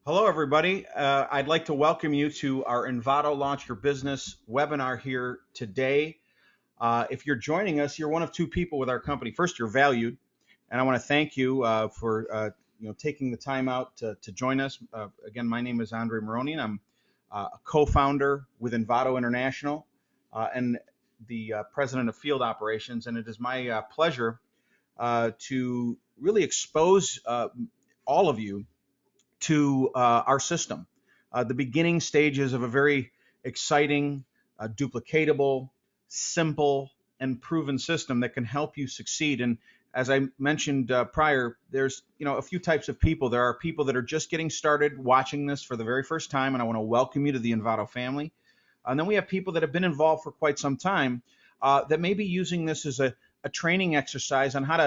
Hello, everybody. I'd like to welcome you to our InVado Launch Your Business webinar here today. If you're joining us, you're one of two people with our company. First, you're valued, and I want to thank you for taking the time out to join us. Again, my name is Maronian. I'm a co-founder with InVado International and the president of field operations, and it is my pleasure to really expose all of you to our system, the beginning stages of a very exciting, duplicatable, simple, and proven system that can help you succeed. And as I mentioned prior, there's a few types of people. There are people that are just getting started watching this for the very first time, and I want to welcome you to the InVado family. And then we have people that have been involved for quite some time that may be using this as a training exercise on how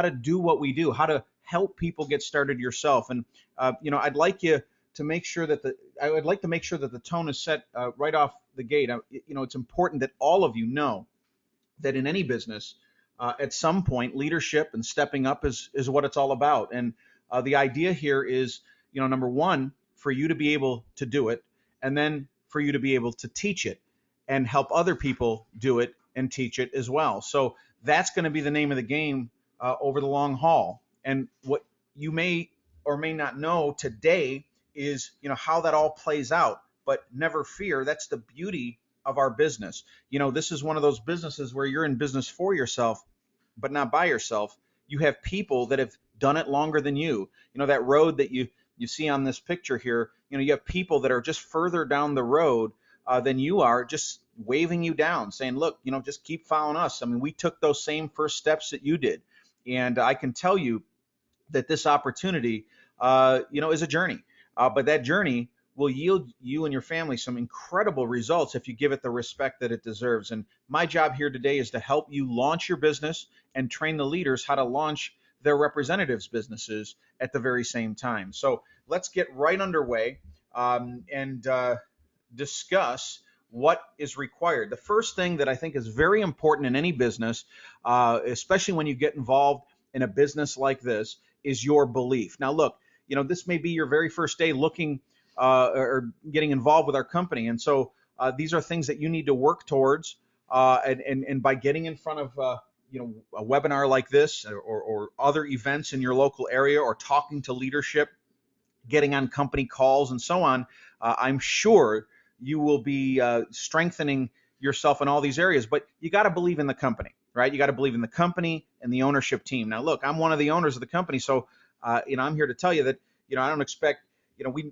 to do what we do, how to help people get started yourself. And I'd like you to make sure that I would like to make sure that the tone is set right off the gate. It's important that all of you know that in any business, at some point, leadership and stepping up is what it's all about. And the idea here is, number one, for you to be able to do it, and then for you to be able to teach it and help other people do it and teach it as well. So that's going to be the name of the game over the long haul. And what you may or may not know today is, how that all plays out. But never fear, that's the beauty of our business. This is one of those businesses where you're in business for yourself, but not by yourself. You have people that have done it longer than you. That road that you see on this picture here, you have people that are just further down the road than you are, just waving you down, saying, look, just keep following us. I mean, we took those same first steps that you did. And I can tell you that this opportunity, is a journey. But that journey will yield you and your family some incredible results if you give it the respect that it deserves. And my job here today is to help you launch your business and train the leaders how to launch their representatives' businesses at the very same time. So let's get right underway and discuss what is required. The first thing that I think is very important in any business, especially when you get involved in a business like this, is your belief. Now, look, this may be your very first day looking or getting involved with our company. And so these are things that you need to work towards. And by getting in front of, a webinar like this or other events in your local area, or talking to leadership, getting on company calls and so on, I'm sure you will be strengthening yourself in all these areas. But you got to believe in the company, right? You got to believe in the company and the ownership team. Now, look, I'm one of the owners of the company, so I'm here to tell you that I don't expect,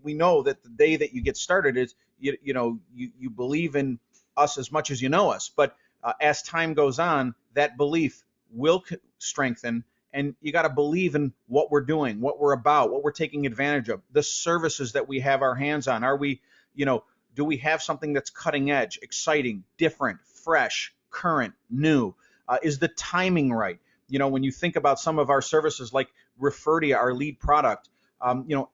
we know that the day that you get started is you believe in us as much as you know us. But as time goes on, that belief will strengthen. And you got to believe in what we're doing, what we're about, what we're taking advantage of, the services that we have our hands on. Are we, do we have something that's cutting edge, exciting, different, fresh, current, new? Is the timing right? When you think about some of our services like Referdia, our lead product,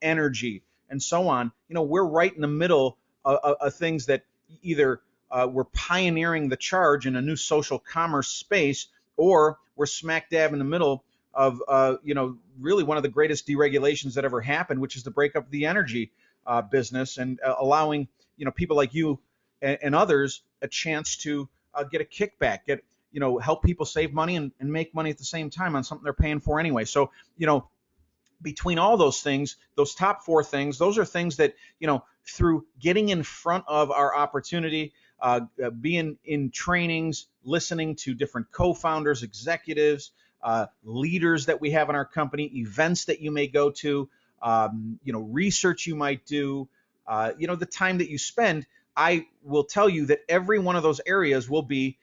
energy, and so on, we're right in the middle of things that either we're pioneering the charge in a new social commerce space, or we're smack dab in the middle of, really one of the greatest deregulations that ever happened, which is the breakup of the energy business, and allowing people like you and others a chance to get a kickback, help people save money and make money at the same time on something they're paying for anyway. So between all those things, those top four things, those are things that through getting in front of our opportunity, being in trainings, listening to different co-founders, executives, leaders that we have in our company, events that you may go to, research you might do, the time that you spend, I will tell you that every one of those areas will be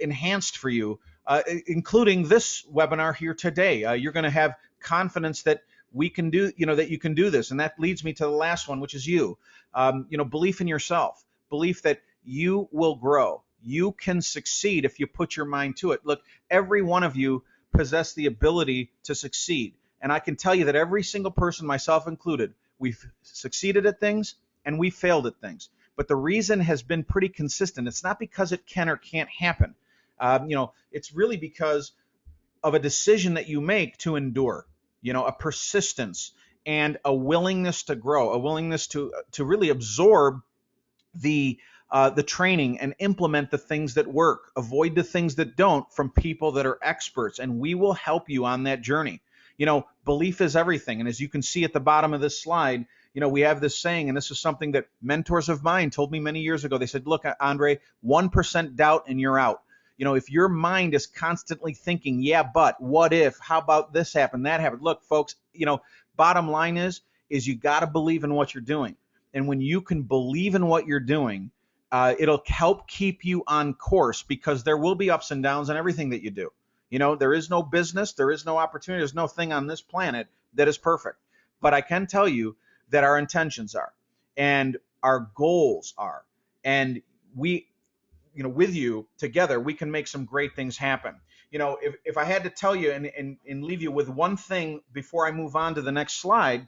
enhanced for you, including this webinar here today. You're going to have confidence that we can do, that you can do this. And that leads me to the last one, which is you. Belief in yourself, belief that you will grow. You can succeed if you put your mind to it. Look, every one of you possess the ability to succeed. And I can tell you that every single person, myself included, we've succeeded at things and we failed at things. But the reason has been pretty consistent. It's not because it can or can't happen. It's really because of a decision that you make to endure, a persistence and a willingness to grow, a willingness to really absorb the training and implement the things that work, avoid the things that don't from people that are experts, and we will help you on that journey. Belief is everything. And as you can see at the bottom of this slide, we have this saying, and this is something that mentors of mine told me many years ago. They said, look, Andre, 1% doubt and you're out. If your mind is constantly thinking, yeah, but what if, how about this happened, that happened? Look, folks, bottom line is you got to believe in what you're doing. And when you can believe in what you're doing, it'll help keep you on course, because there will be ups and downs in everything that you do. There is no business, there is no opportunity, there's no thing on this planet that is perfect. But I can tell you that our intentions are, and our goals are, and we, with you together, we can make some great things happen. If I had to tell you and leave you with one thing before I move on to the next slide,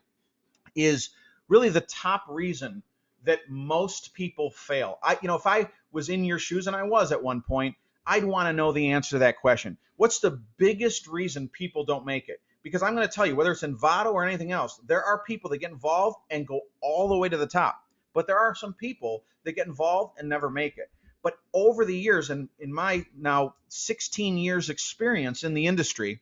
is really the top reason that most people fail. If I was in your shoes, and I was at one point, I'd want to know the answer to that question. What's the biggest reason people don't make it? Because I'm going to tell you, whether it's InVado or anything else, there are people that get involved and go all the way to the top. But there are some people that get involved and never make it. But over the years, and in my now 16 years experience in the industry,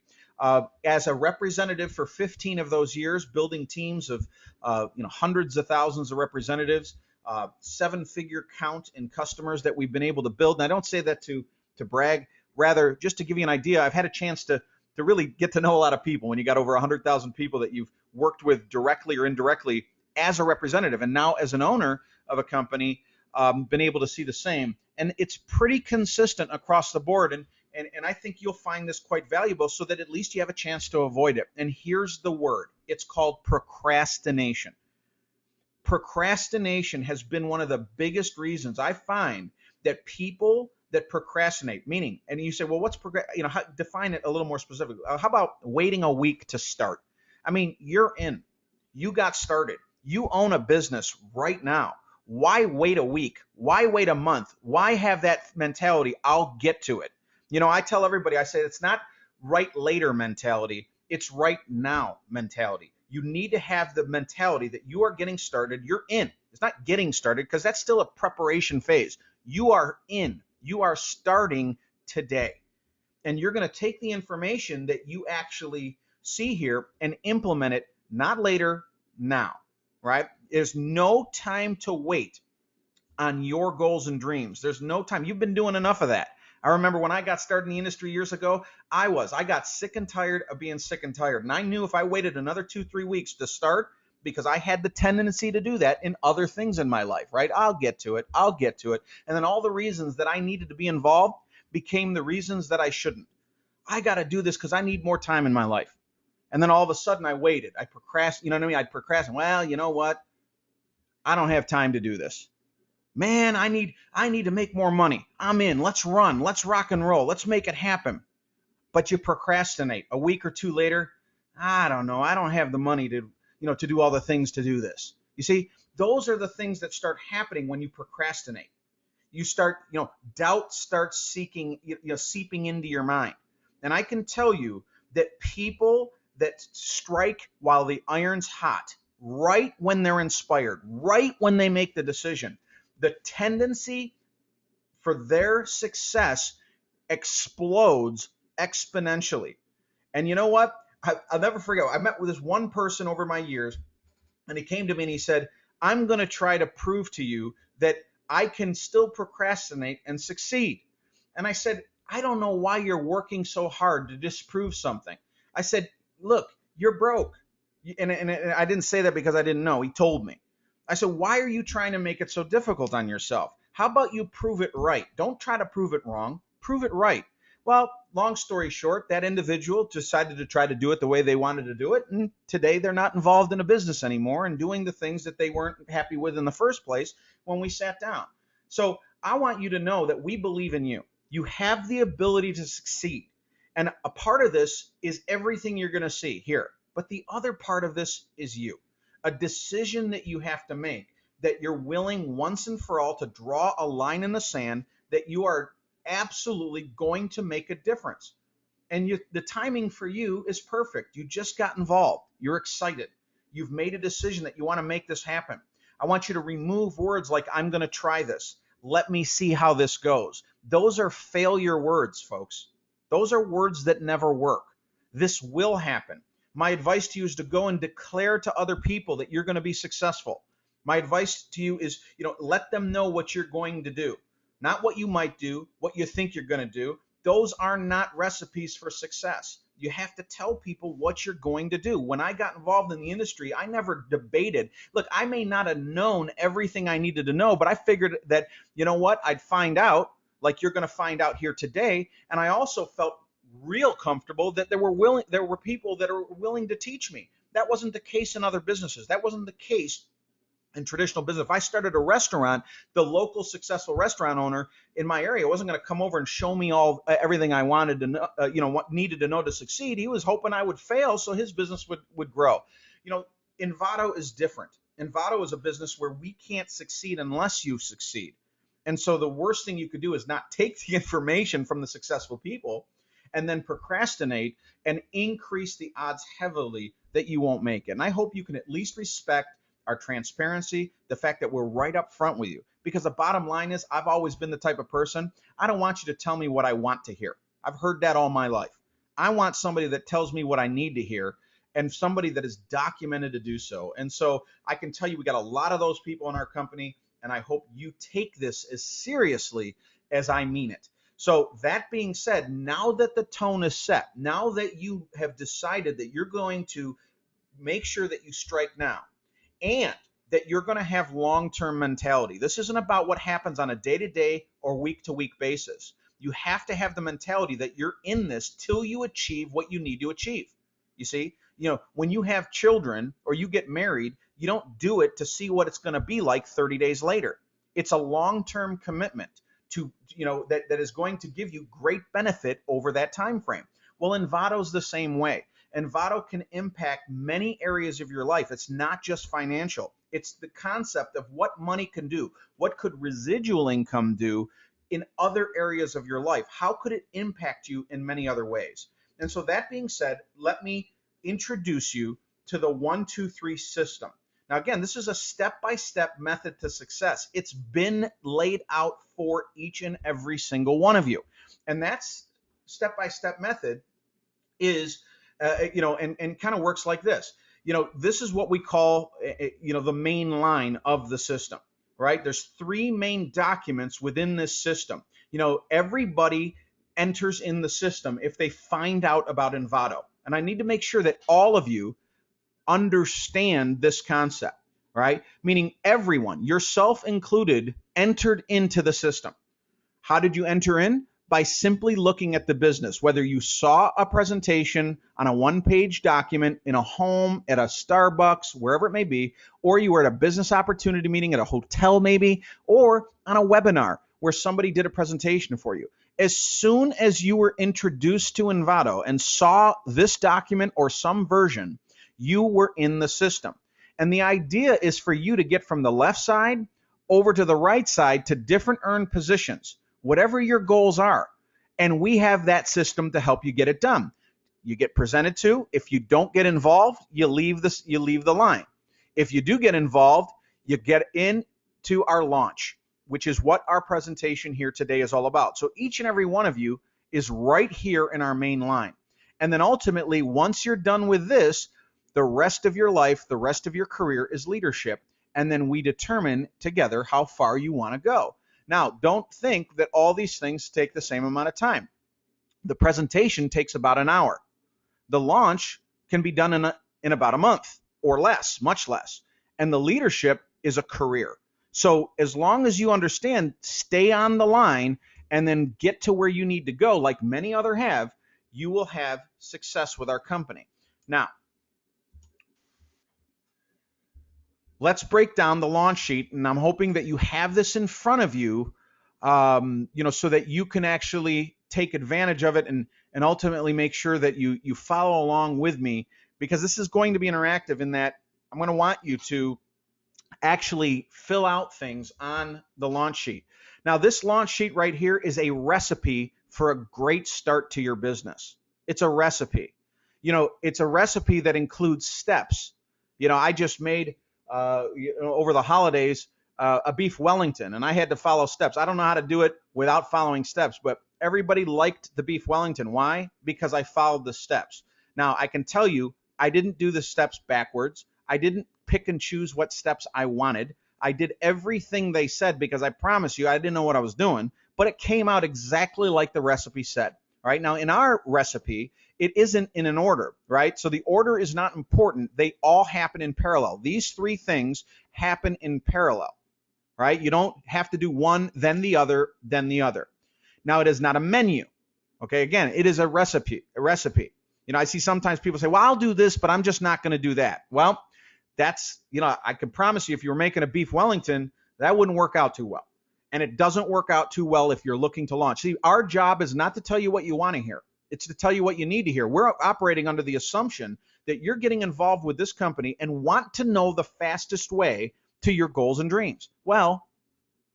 as a representative for 15 of those years, building teams of hundreds of thousands of representatives, 7-figure count in customers that we've been able to build. And I don't say that to brag, rather just to give you an idea. I've had a chance to really get to know a lot of people. When you got over 100,000 people that you've worked with directly or indirectly as a representative, and now as an owner of a company, been able to see the same. And it's pretty consistent across the board. And I think you'll find this quite valuable, so that at least you have a chance to avoid it. And here's the word. It's called procrastination. Procrastination has been one of the biggest reasons I find that people that procrastinate, meaning, and you say, well, what's define it a little more specifically. How about waiting a week to start? I mean, you're in. You got started. You own a business right now. Why wait a week? Why wait a month? Why have that mentality? I'll get to it. I tell everybody, I say it's not right later mentality. It's right now mentality. You need to have the mentality that you are getting started. You're in. It's not getting started, because that's still a preparation phase. You are in. You are starting today. And you're going to take the information that you actually see here and implement it, not later, now, right? There's no time to wait on your goals and dreams. There's no time. You've been doing enough of that. I remember when I got started in the industry years ago, I got sick and tired of being sick and tired. And I knew if I waited another 2-3 weeks to start, because I had the tendency to do that in other things in my life, right? I'll get to it. And then all the reasons that I needed to be involved became the reasons that I shouldn't. I got to do this because I need more time in my life. And then all of a sudden I waited. I procrastinated. You know what I mean? I'd procrastinate. Well, you know what? I don't have time to do this. Man, I need to make more money. I'm in. Let's run. Let's rock and roll. Let's make it happen. But you procrastinate. A week or two later, I don't know. I don't have the money to do all the things to do this. You see, those are the things that start happening when you procrastinate. You start, doubt starts seeping into your mind. And I can tell you that people that strike while the iron's hot, right when they're inspired, right when they make the decision, the tendency for their success explodes exponentially. And you know what? I'll never forget. I met with this one person over my years, and he came to me and he said, I'm going to try to prove to you that I can still procrastinate and succeed. And I said, I don't know why you're working so hard to disprove something. I said, look, you're broke. And I didn't say that because I didn't know. He told me. I said, why are you trying to make it so difficult on yourself? How about you prove it right? Don't try to prove it wrong. Prove it right. Well, long story short, that individual decided to try to do it the way they wanted to do it. And today they're not involved in a business anymore and doing the things that they weren't happy with in the first place when we sat down. So I want you to know that we believe in you. You have the ability to succeed. And a part of this is everything you're going to see here. But the other part of this is you. A decision that you have to make, that you're willing once and for all to draw a line in the sand, that you are absolutely going to make a difference. And the timing for you is perfect. You just got involved. You're excited. You've made a decision that you want to make this happen. I want you to remove words like, I'm going to try this. Let me see how this goes. Those are failure words, folks. Those are words that never work. This will happen. My advice to you is to go and declare to other people that you're going to be successful. My advice to you is, let them know what you're going to do, not what you might do, what you think you're going to do. Those are not recipes for success. You have to tell people what you're going to do. When I got involved in the industry, I never debated. Look, I may not have known everything I needed to know, but I figured that, I'd find out, like you're going to find out here today. And I also felt real comfortable that there were people that are willing to teach me. That wasn't the case in other businesses. That wasn't the case in traditional business. If I started a restaurant, the local successful restaurant owner in my area wasn't going to come over and show me everything I wanted to know, what needed to know to succeed. He was hoping I would fail so his business would grow. InVado is different. InVado is a business where we can't succeed unless you succeed. And so the worst thing you could do is not take the information from the successful people and then procrastinate and increase the odds heavily that you won't make it. And I hope you can at least respect our transparency, the fact that we're right up front with you. Because the bottom line is, I've always been the type of person, I don't want you to tell me what I want to hear. I've heard that all my life. I want somebody that tells me what I need to hear, and somebody that is documented to do so. And so I can tell you we got a lot of those people in our company, and I hope you take this as seriously as I mean it. So that being said, now that the tone is set, now that you have decided that you're going to make sure that you strike now, and that you're going to have long-term mentality. This isn't about what happens on a day-to-day or week-to-week basis. You have to have the mentality that you're in this till you achieve what you need to achieve. You see, when you have children or you get married, you don't do it to see what it's going to be like 30 days later. It's a long-term commitment to, that is going to give you great benefit over that time frame. Well, InVado's the same way. InVado can impact many areas of your life. It's not just financial. It's the concept of what money can do. What could residual income do in other areas of your life? How could it impact you in many other ways? And so that being said, let me introduce you to the 1-2-3 system. Now, again, this is a step-by-step method to success. It's been laid out for each and every single one of you. And that's step-by-step method is and kind of works like this. This is what we call, the main line of the system, right? There's 3 main documents within this system. Everybody enters in the system if they find out about InVado. And I need to make sure that all of you understand this concept, right? Meaning everyone, yourself included, entered into the system. How did you enter in? By simply looking at the business, whether you saw a presentation on a 1-page document in a home, at a Starbucks, wherever it may be, or you were at a business opportunity meeting at a hotel maybe, or on a webinar where somebody did a presentation for you. As soon as you were introduced to InVado and saw this document or some version, you were in the system. And the idea is for you to get from the left side over to the right side to different earned positions, whatever your goals are. And we have that system to help you get it done. You get presented to. If you don't get involved, you leave the line. If you do get involved, you get into our launch, which is what our presentation here today is all about. So each and every one of you is right here in our main line. And then ultimately, once you're done with this, the rest of your life, the rest of your career is leadership. And then we determine together how far you want to go. Now, don't think that all these things take the same amount of time. The presentation takes about an hour. The launch can be done in about a month or less, much less. And the leadership is a career. So as long as you understand, stay on the line and then get to where you need to go, like many other have, you will have success with our company. Now, let's break down the launch sheet, and I'm hoping that you have this in front of you, so that you can actually take advantage of it and ultimately make sure that you follow along with me, because this is going to be interactive in that I'm going to want you to actually fill out things on the launch sheet. Now, this launch sheet right here is a recipe for a great start to your business. It's a recipe. It's a recipe that includes steps I just made over the holidays a beef Wellington, and I had to follow steps. I don't know how to do it without following steps, but everybody liked the beef Wellington. Why? Because I followed the steps. Now, I can tell you, I didn't do the steps backwards. I didn't pick and choose what steps I wanted. I did everything they said because I promise you, I didn't know what I was doing, but it came out exactly like the recipe said. All right. Now, in our recipe, it isn't in an order, right? So the order is not important. They all happen in parallel. These three things happen in parallel, right? You don't have to do one, then the other, then the other. Now, it is not a menu. Okay. Again, it is a recipe. I see sometimes people say, well, I'll do this, but I'm just not going to do that. Well, that's, I can promise you, if you were making a beef Wellington, that wouldn't work out too well. And it doesn't work out too well if you're looking to launch. See, our job is not to tell you what you want to hear. It's to tell you what you need to hear. We're operating under the assumption that you're getting involved with this company and want to know the fastest way to your goals and dreams. Well,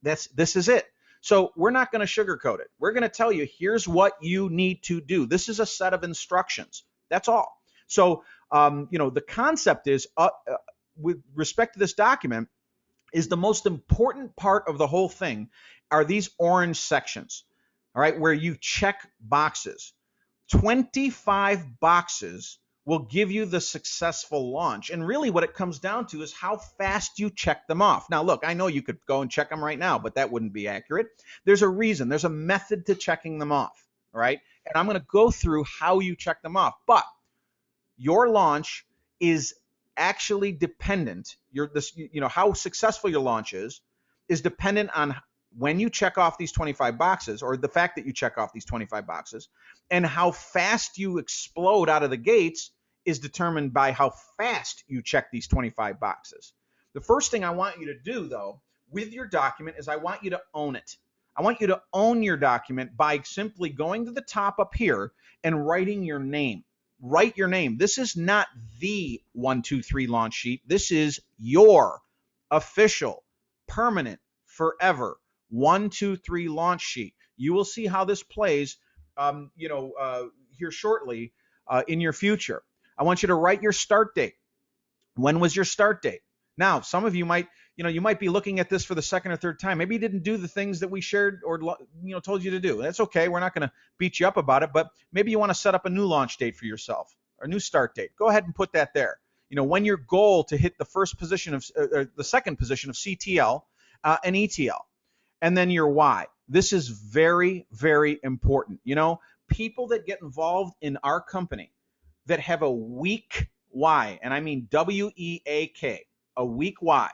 this is it. So we're not going to sugarcoat it. We're going to tell you, here's what you need to do. This is a set of instructions. That's all. So, the concept is, with respect to this document, is the most important part of the whole thing are these orange sections, all right, where you check boxes. 25 boxes will give you the successful launch. And really what it comes down to is how fast you check them off. Now, look, I know you could go and check them right now, but that wouldn't be accurate. There's a reason. There's a method to checking them off, all right? And I'm going to go through how you check them off. But your launch is actually dependent. How successful your launch is dependent on when you check off these 25 boxes, or the fact that you check off these 25 boxes, and how fast you explode out of the gates is determined by how fast you check these 25 boxes. The first thing I want you to do, though, with your document is I want you to own it. I want you to own your document by simply going to the top up here and writing your name. Write your name. This is not the 1, 2, 3 launch sheet. This is your official, permanent, forever 1, 2, 3 launch sheet. You will see how this plays, here shortly in your future. I want you to write your start date. When was your start date? Now, some of you might be looking at this for the second or third time. Maybe you didn't do the things that we shared or told you to do. That's okay. We're not going to beat you up about it, but maybe you want to set up a new launch date for yourself, or a new start date. Go ahead and put that there. When your goal to hit the first position of the second position of CTL and ETL, and then your why. This is very, very important. People that get involved in our company that have a weak why, and I mean WEAK, a weak why,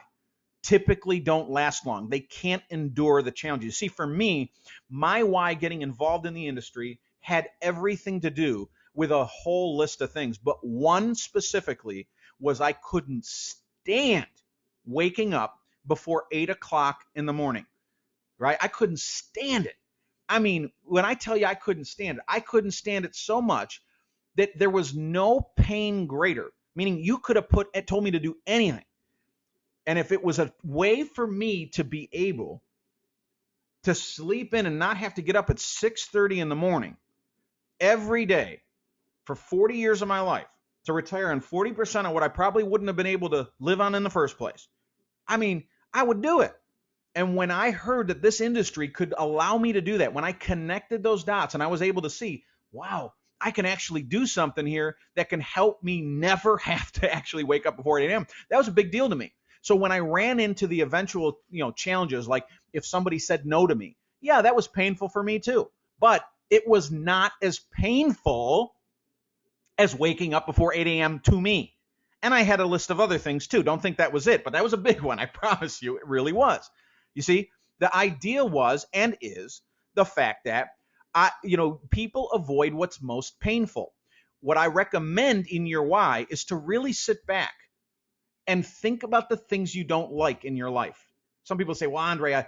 typically don't last long. They can't endure the challenges. See, for me, my why getting involved in the industry had everything to do with a whole list of things, but one specifically was I couldn't stand waking up before 8 o'clock in the morning, right? I couldn't stand it. I mean, when I tell you I couldn't stand it so much that there was no pain greater, meaning you could have told me to do anything. And if it was a way for me to be able to sleep in and not have to get up at 6:30 in the morning every day for 40 years of my life, to retire on 40% of what I probably wouldn't have been able to live on in the first place, I mean, I would do it. And when I heard that this industry could allow me to do that, when I connected those dots and I was able to see, wow, I can actually do something here that can help me never have to actually wake up before 8 a.m., that was a big deal to me. So when I ran into the eventual, challenges, like if somebody said no to me, yeah, that was painful for me too. But it was not as painful as waking up before 8 a.m. to me. And I had a list of other things too. Don't think that was it, but that was a big one. I promise you, it really was. You see, the idea was and is the fact that people avoid what's most painful. What I recommend in your why is to really sit back and think about the things you don't like in your life. Some people say, well, Andre, I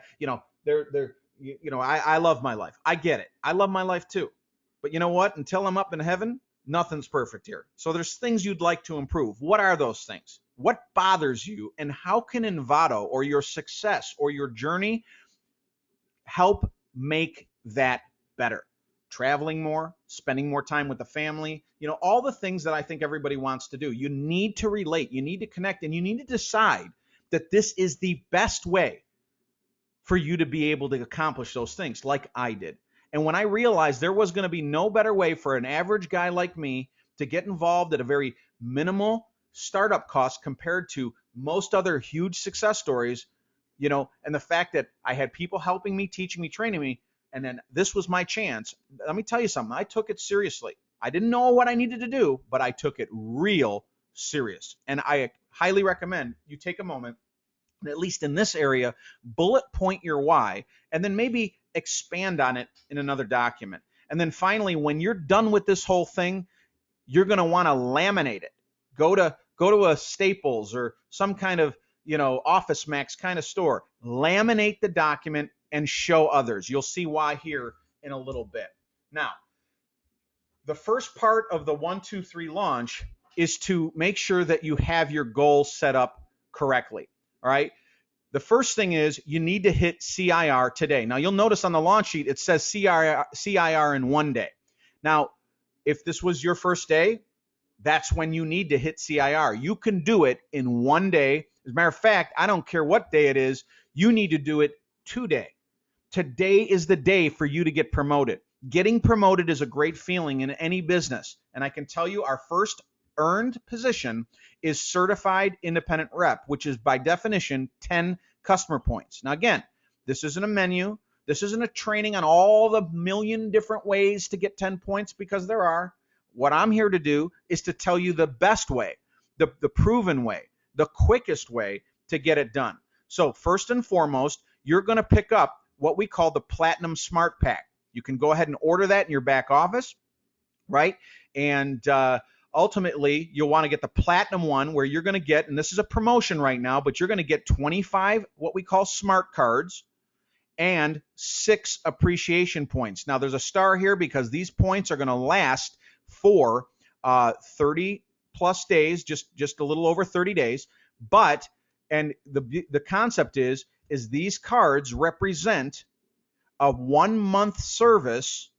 love my life. I get it. I love my life too. But you know what? Until I'm up in heaven, nothing's perfect here. So there's things you'd like to improve. What are those things? What bothers you? And how can InVado or your success or your journey help make that better? traveling more, spending more time with the family, all the things that I think everybody wants to do. You need to relate, you need to connect, and you need to decide that this is the best way for you to be able to accomplish those things like I did. And when I realized there was going to be no better way for an average guy like me to get involved at a very minimal startup cost compared to most other huge success stories, and the fact that I had people helping me, teaching me, training me, and then this was my chance. Let me tell you something. I took it seriously. I didn't know what I needed to do, but I took it real serious. And I highly recommend you take a moment, at least in this area, bullet point your why, and then maybe expand on it in another document. And then finally, when you're done with this whole thing, you're going to want to laminate it. Go to a Staples or some kind of Office Max kind of store. Laminate the document and show others. You'll see why here in a little bit. Now, the first part of the 1, 2, 3 launch is to make sure that you have your goals set up correctly. All right. The first thing is you need to hit CIR today. Now, you'll notice on the launch sheet, it says CIR in 1 day. Now, if this was your first day, that's when you need to hit CIR. You can do it in 1 day. As a matter of fact, I don't care what day it is, you need to do it today. Today is the day for you to get promoted. Getting promoted is a great feeling in any business. And I can tell you our first earned position is certified independent rep, which is by definition 10 customer points. Now, again, this isn't a menu. This isn't a training on all the million different ways to get 10 points, because there are. What I'm here to do is to tell you the best way, the proven way, the quickest way to get it done. So first and foremost, you're going to pick up what we call the Platinum Smart Pack. You can go ahead and order that in your back office, right? And ultimately, you'll want to get the Platinum one, where you're going to get, and this is a promotion right now, but you're going to get 25 what we call smart cards and 6 appreciation points. Now, there's a star here because these points are going to last for 30 plus days, just a little over 30 days. But, and the concept is these cards represent a 1 month service,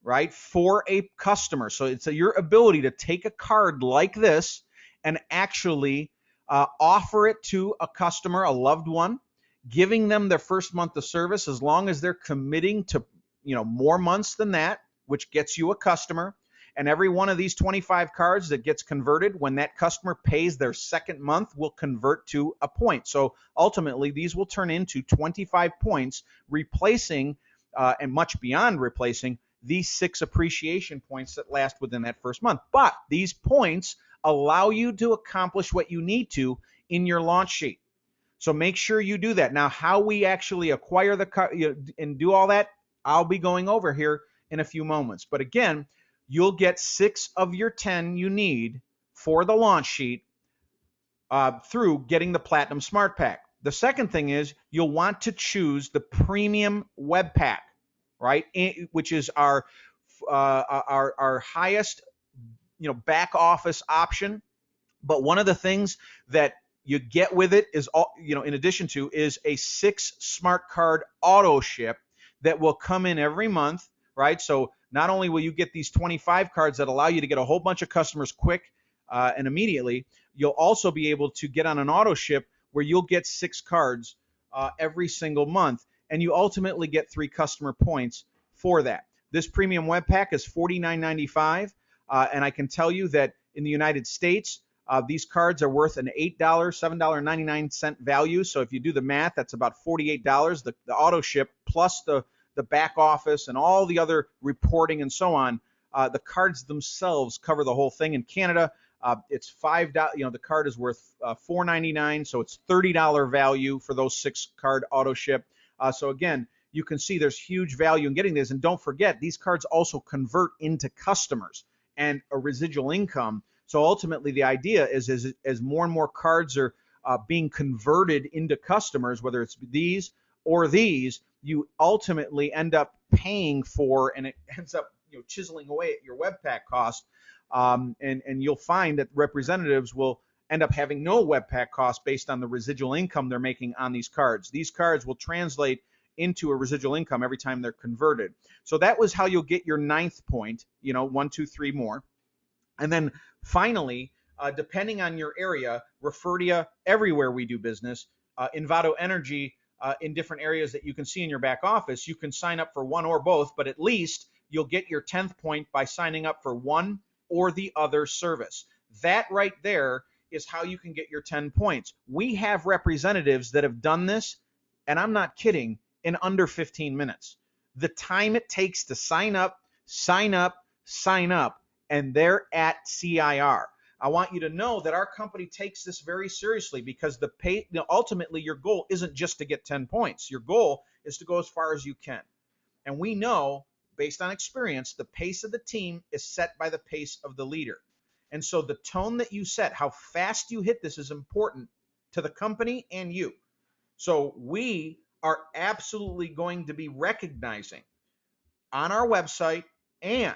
right, for a customer. So it's your ability to take a card like this and actually offer it to a customer, a loved one, giving them their first month of service, as long as they're committing to more months than that, which gets you a customer. And every one of these 25 cards that gets converted, when that customer pays their second month, will convert to a point. So ultimately, these will turn into 25 points, replacing and much beyond replacing these 6 appreciation points that last within that first month. But these points allow you to accomplish what you need to in your launch sheet. So make sure you do that. Now, how we actually acquire the card and do all that, I'll be going over here in a few moments. But again, you'll get 6 of your 10 you need for the launch sheet through getting the Platinum Smart Pack. The second thing is you'll want to choose the Premium Web Pack, right? Which is our highest, back office option. But one of the things that you get with it is, in addition to, is a 6 smart card auto ship that will come in every month, right? So not only will you get these 25 cards that allow you to get a whole bunch of customers quick and immediately, you'll also be able to get on an auto ship where you'll get 6 cards every single month, and you ultimately get 3 customer points for that. This Premium Web Pack is $49.95, and I can tell you that in the United States, these cards are worth an $8, $7.99 value. So if you do the math, that's about $48. The auto ship plus the back office and all the other reporting and so on, the cards themselves cover the whole thing. In Canada, it's $5. The card is worth $4.99, so it's $30 value for those 6 card auto ship. So again, you can see there's huge value in getting this. And don't forget, these cards also convert into customers and a residual income. So ultimately, the idea is as more and more cards are being converted into customers, whether it's these or these, you ultimately end up paying for, and it ends up chiseling away at your Webpack cost. And you'll find that representatives will end up having no Webpack cost based on the residual income they're making on these cards. These cards will translate into a residual income every time they're converted. So that was how you'll get your 9th point, 1, 2, 3 more. And then finally, depending on your area, refer to you everywhere we do business. InVado Energy, in different areas that you can see in your back office, you can sign up for one or both, but at least you'll get your 10th point by signing up for one or the other service. That right there is how you can get your 10 points. We have representatives that have done this, and I'm not kidding, in under 15 minutes. The time it takes to sign up, and they're at CIR. I want you to know that our company takes this very seriously, because ultimately your goal isn't just to get 10 points. Your goal is to go as far as you can. And we know, based on experience, the pace of the team is set by the pace of the leader. And so the tone that you set, how fast you hit this, is important to the company and you. So we are absolutely going to be recognizing on our website and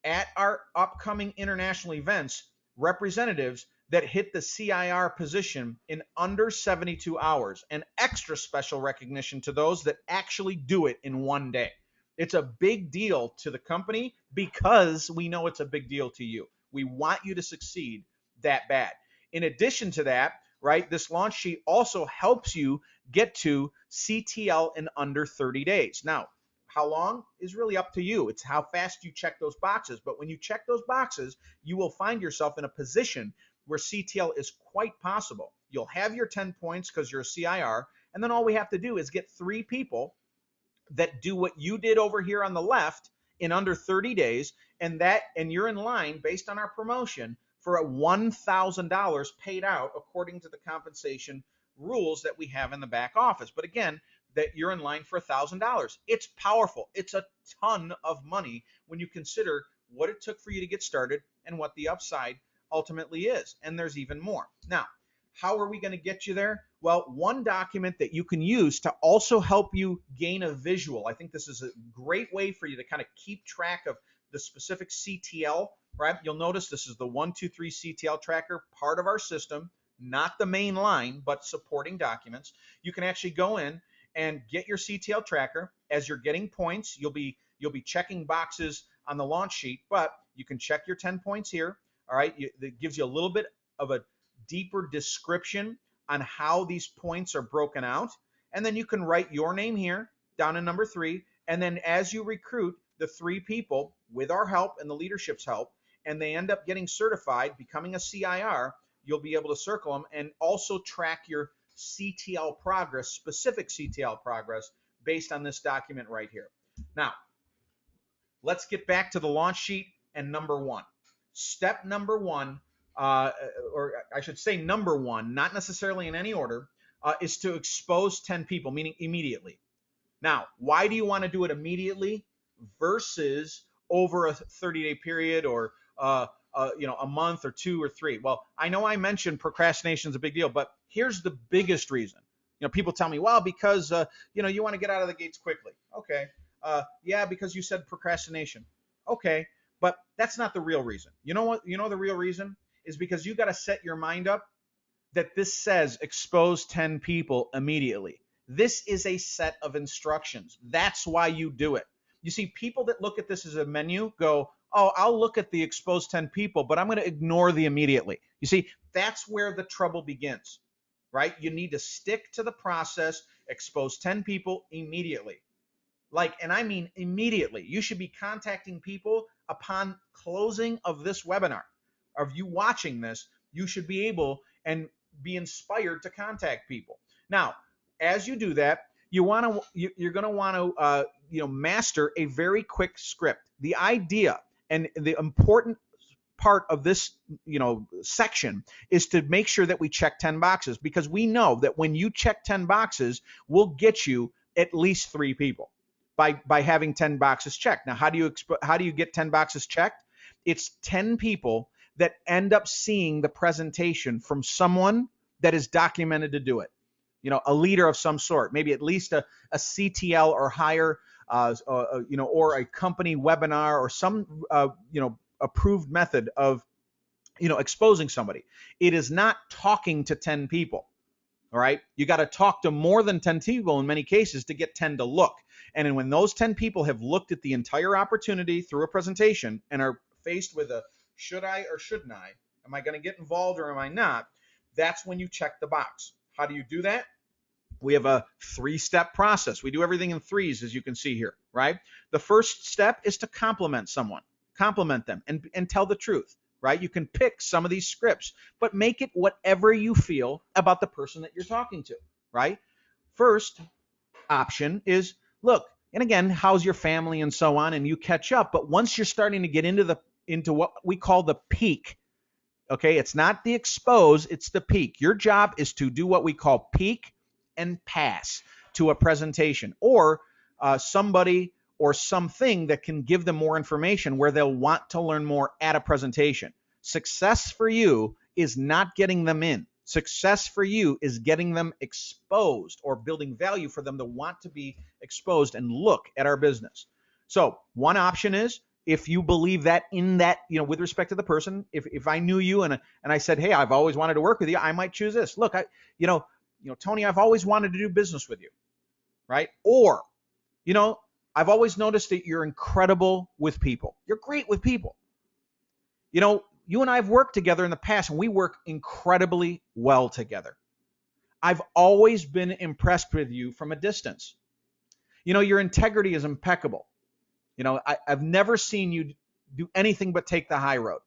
at our upcoming international events representatives that hit the CIR position in under 72 hours, and extra special recognition to those that actually do it in one day. It's a big deal to the company because we know it's a big deal to you. We want you to succeed that bad. In addition to that, right, this launch sheet also helps you get to CTL in under 30 days. Now, how long is really up to you. It's how fast you check those boxes. But when you check those boxes, you will find yourself in a position where CTL is quite possible. You'll have your 10 points because you're a CIR, and then all we have to do is get 3 people that do what you did over here on the left in under 30 days, and you're in line based on our promotion for a $1,000 paid out according to the compensation rules that we have in the back office. But again, that you're in line for $1,000. It's powerful. It's a ton of money when you consider what it took for you to get started and what the upside ultimately is. And there's even more. Now, how are we going to get you there? Well, one document that you can use to also help you gain a visual. I think this is a great way for you to kind of keep track of the specific CTL, right? You'll notice this is the 1, 2, 3 CTL tracker, part of our system, not the main line, but supporting documents. You can actually go in and get your CTL tracker. As you're getting points, you'll be checking boxes on the launch sheet, but you can check your 10 points here. All right, it gives you a little bit of a deeper description on how these points are broken out. And then you can write your name here down in number 3. And then as you recruit the 3 people with our help and the leadership's help, and they end up getting certified, becoming a CIR, you'll be able to circle them and also track your CTL progress, specific CTL progress, based on this document right here. Now, let's get back to the launch sheet and number 1. Step number 1, or I should say number 1, not necessarily in any order, is to expose 10 people, meaning immediately. Now, why do you want to do it immediately versus over a 30-day period or a month or 2 or 3? Well, I know I mentioned procrastination is a big deal, but here's the biggest reason. People tell me, well, because you want to get out of the gates quickly. Okay. Yeah, because you said procrastination. Okay. But that's not the real reason. You know what? You know the real reason is because you got to set your mind up that this says expose 10 people immediately. This is a set of instructions. That's why you do it. You see, people that look at this as a menu go, oh, I'll look at the expose 10 people, but I'm going to ignore the immediately. You see, that's where the trouble begins, right? You need to stick to the process, expose 10 people immediately. And I mean immediately. You should be contacting people upon closing of this webinar. Of you watching this, you should be able and be inspired to contact people. Now, as you do that, you're going to want to master a very quick script. The idea and the important part of this section is to make sure that we check 10 boxes, because we know that when you check 10 boxes, we'll get you at least 3 people by having 10 boxes checked. Now, how do you get 10 boxes checked? It's 10 people that end up seeing the presentation from someone that is documented to do it. A leader of some sort, maybe at least a CTL or higher, or a company webinar or some, approved method of, exposing somebody. It is not talking to 10 people. All right. You got to talk to more than 10 people in many cases to get 10 to look. And when those 10 people have looked at the entire opportunity through a presentation and are faced with a should I or shouldn't I? Am I going to get involved or am I not? That's when you check the box. How do you do that? We have a 3-step process. We do everything in threes, as you can see here, right? The first step is to compliment someone, compliment them and tell the truth, right? You can pick some of these scripts, but make it whatever you feel about the person that you're talking to, right? First option is, look, and again, how's your family and so on, and you catch up. But once you're starting to get into what we call the peak, okay, it's not the expose, it's the peak. Your job is to do what we call peak and pass to a presentation or somebody or something that can give them more information where they'll want to learn more at a presentation. Success for you is not getting them in. Success for you is getting them exposed or building value for them to want to be exposed and look at our business. So one option is, if you believe that in that, with respect to the person, if I knew you and I said, hey, I've always wanted to work with you, I might choose this. Look, Tony, I've always wanted to do business with you, right? Or, I've always noticed that you're incredible with people. You're great with people. You and I have worked together in the past, and we work incredibly well together. I've always been impressed with you from a distance. Your integrity is impeccable. I've never seen you do anything but take the high road.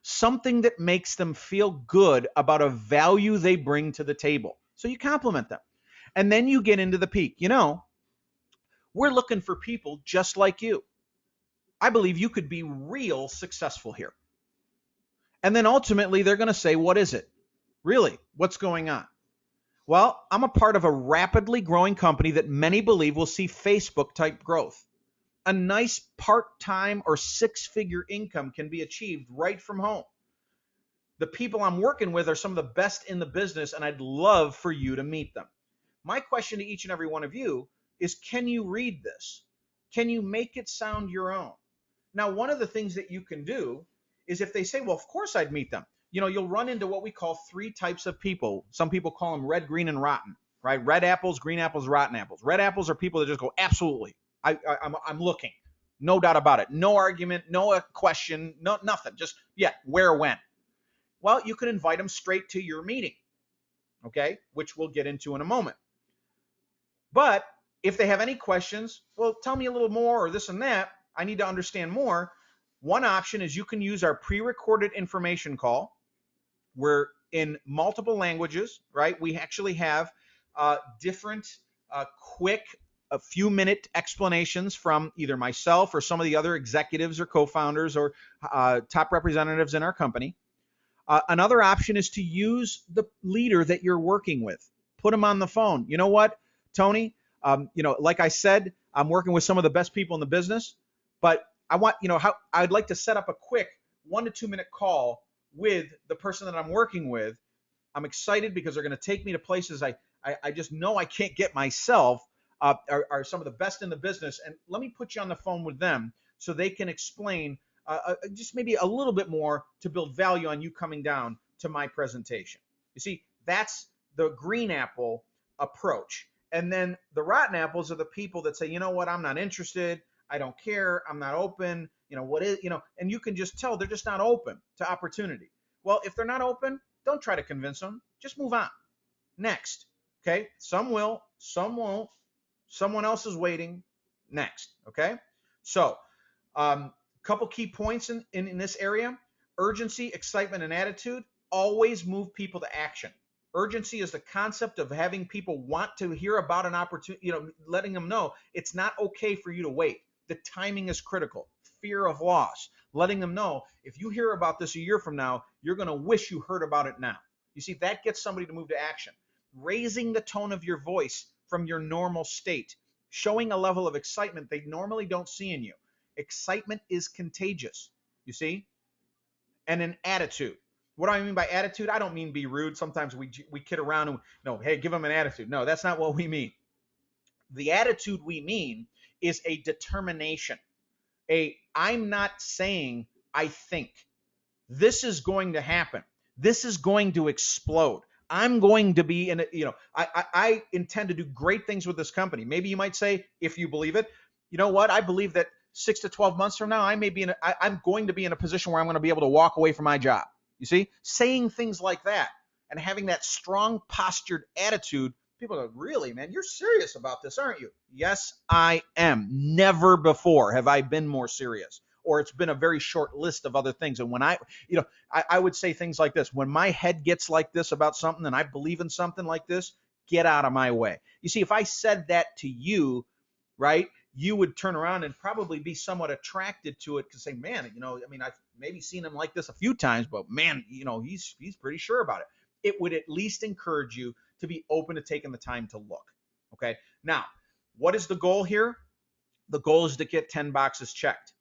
Something that makes them feel good about a value they bring to the table. So you compliment them. And then you get into the peak. We're looking for people just like you. I believe you could be real successful here. And then ultimately they're going to say, what is it? Really? What's going on? Well, I'm a part of a rapidly growing company that many believe will see Facebook type growth. A nice part-time or 6-figure income can be achieved right from home. The people I'm working with are some of the best in the business, and I'd love for you to meet them. My question to each and every one of you is, can you read this? Can you make it sound your own? Now, one of the things that you can do is if they say, well, of course I'd meet them. You'll run into what we call 3 types of people. Some people call them red, green, and rotten, right? Red apples, green apples, rotten apples. Red apples are people that just go, absolutely. I'm looking. No doubt about it. No argument, no question, no nothing. Just, where, when. Well, you can invite them straight to your meeting, okay, which we'll get into in a moment. But if they have any questions, well, tell me a little more or this and that. I need to understand more. One option is you can use our pre-recorded information call. We're in multiple languages, right? We actually have different quick a few minute explanations from either myself or some of the other executives or co-founders or top representatives in our company. Another option is to use the leader that you're working with. Put them on the phone. You know what, Tony? Like I said, I'm working with some of the best people in the business, but I'd like to set up a quick 1 to 2 minute call with the person that I'm working with. I'm excited because they're going to take me to places I just know I can't get myself. Are some of the best in the business, and let me put you on the phone with them so they can explain just maybe a little bit more to build value on you coming down to my presentation. You see, that's the green apple approach. And then the rotten apples are the people that say, you know what, I'm not interested, I don't care, I'm not open, and you can just tell they're just not open to opportunity. Well, if they're not open, don't try to convince them, just move on. Next, okay? Some will, some won't. Someone else is waiting. Next, okay? So, couple key points in this area. Urgency, excitement, and attitude always move people to action. Urgency is the concept of having people want to hear about an opportunity, letting them know it's not okay for you to wait. The timing is critical. Fear of loss, letting them know if you hear about this a year from now, you're going to wish you heard about it now. You see, that gets somebody to move to action. Raising the tone of your voice from your normal state, showing a level of excitement they normally don't see in you. Excitement is contagious, you see? And an attitude. What do I mean by attitude? I don't mean be rude. Sometimes we kid around and, hey, give them an attitude. No, that's not what we mean. The attitude we mean is a determination. I'm not saying I think. This is going to happen. This is going to explode. I'm going to be in it. I intend to do great things with this company. Maybe you might say, if you believe it, you know what? I believe that 6 to 12 months from now, I'm going to be in a position where I'm going to be able to walk away from my job. You see, saying things like that and having that strong postured attitude, people go, really, man, you're serious about this, aren't you? Yes, I am. Never before have I been more serious. Or it's been a very short list of other things. And when I would say things like this: when my head gets like this about something and I believe in something like this, get out of my way. You see, if I said that to you, right, you would turn around and probably be somewhat attracted to it, because say, man, I've maybe seen him like this a few times, but man, he's pretty sure about it. It would at least encourage you to be open to taking the time to look. Okay. Now, what is the goal here? The goal is to get 10 boxes checked.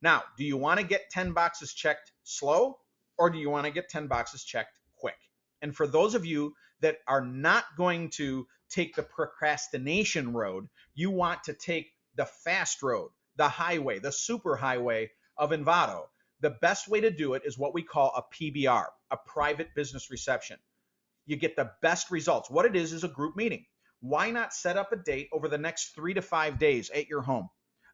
Now, do you want to get 10 boxes checked slow, or do you want to get 10 boxes checked quick? And for those of you that are not going to take the procrastination road, you want to take the fast road, the highway, the super highway of InVado. The best way to do it is what we call a PBR, a private business reception. You get the best results. What it is a group meeting. Why not set up a date over the next 3 to 5 days at your home?